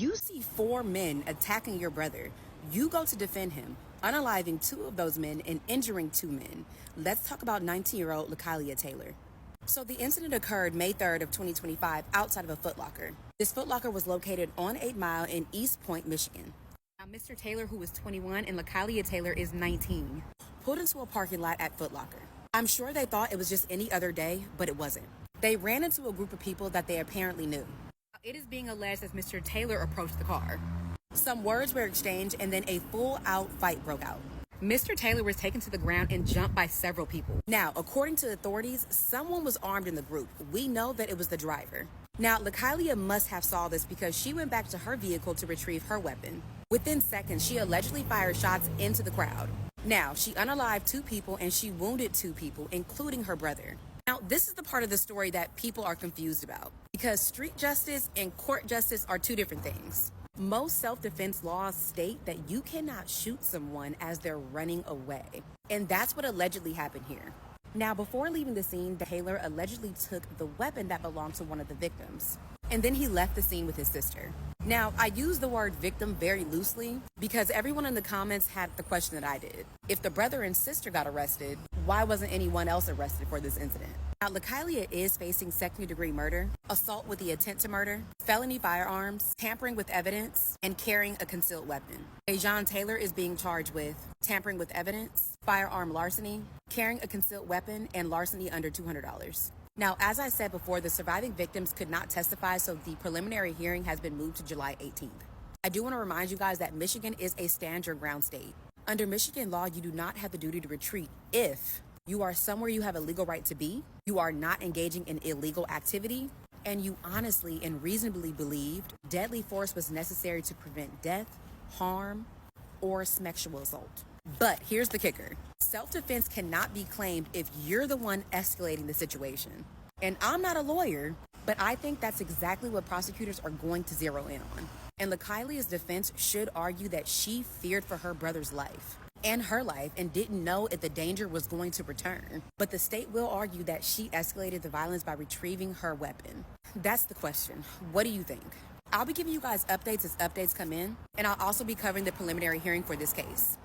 You see 4 men attacking your brother. You go to defend him, unaliving 2 of those men and injuring 2 men. Let's talk about 19-year-old Lakylia Taylor. So the incident occurred May 3rd of 2025 outside of a Foot Locker. This Foot Locker was located on 8 Mile in East Point, Michigan. Now, Mr. Taylor, who is 21, and Lakylia Taylor is 19, pulled into a parking lot at Foot Locker. I'm sure they thought it was just any other day, but it wasn't. They ran into a group of people that they apparently knew. It is being alleged that Mr. Taylor approached the car. Some words were exchanged and then a full-out fight broke out. Mr. Taylor was taken to the ground and jumped by several people. Now, according to authorities, someone was armed in the group. We know that it was the driver. Now, Lakylia must have saw this because she went back to her vehicle to retrieve her weapon. Within seconds, she allegedly fired shots into the crowd. Now, she unalived 2 people and she wounded 2 people, including her brother. Now, this is the part of the story that people are confused about because street justice and court justice are 2 different things. Most self-defense laws state that you cannot shoot someone as they're running away. And that's what allegedly happened here. Now, before leaving the scene, Taylor allegedly took the weapon that belonged to one of the victims. And then he left the scene with his sister. Now, I use the word victim very loosely because everyone in the comments had the question that I did. If the brother and sister got arrested, why wasn't anyone else arrested for this incident? Now, Lakylia is facing second-degree murder, assault with the intent to murder, felony firearms, tampering with evidence, and carrying a concealed weapon. John Taylor is being charged with tampering with evidence, firearm larceny, carrying a concealed weapon, and larceny under $200. Now, as I said before, the surviving victims could not testify, so the preliminary hearing has been moved to July 18th. I do want to remind you guys that Michigan is a stand your ground state. Under Michigan law, you do not have the duty to retreat if you are somewhere you have a legal right to be, you are not engaging in illegal activity, and you honestly and reasonably believed deadly force was necessary to prevent death, harm, or sexual assault. But here's the kicker. Self-defense cannot be claimed if you're the one escalating the situation. And I'm not a lawyer, but I think that's exactly what prosecutors are going to zero in on. And Lakylia's defense should argue that she feared for her brother's life and her life and didn't know if the danger was going to return. But the state will argue that she escalated the violence by retrieving her weapon. That's the question. What do you think? I'll be giving you guys updates as updates come in, and I'll also be covering the preliminary hearing for this case.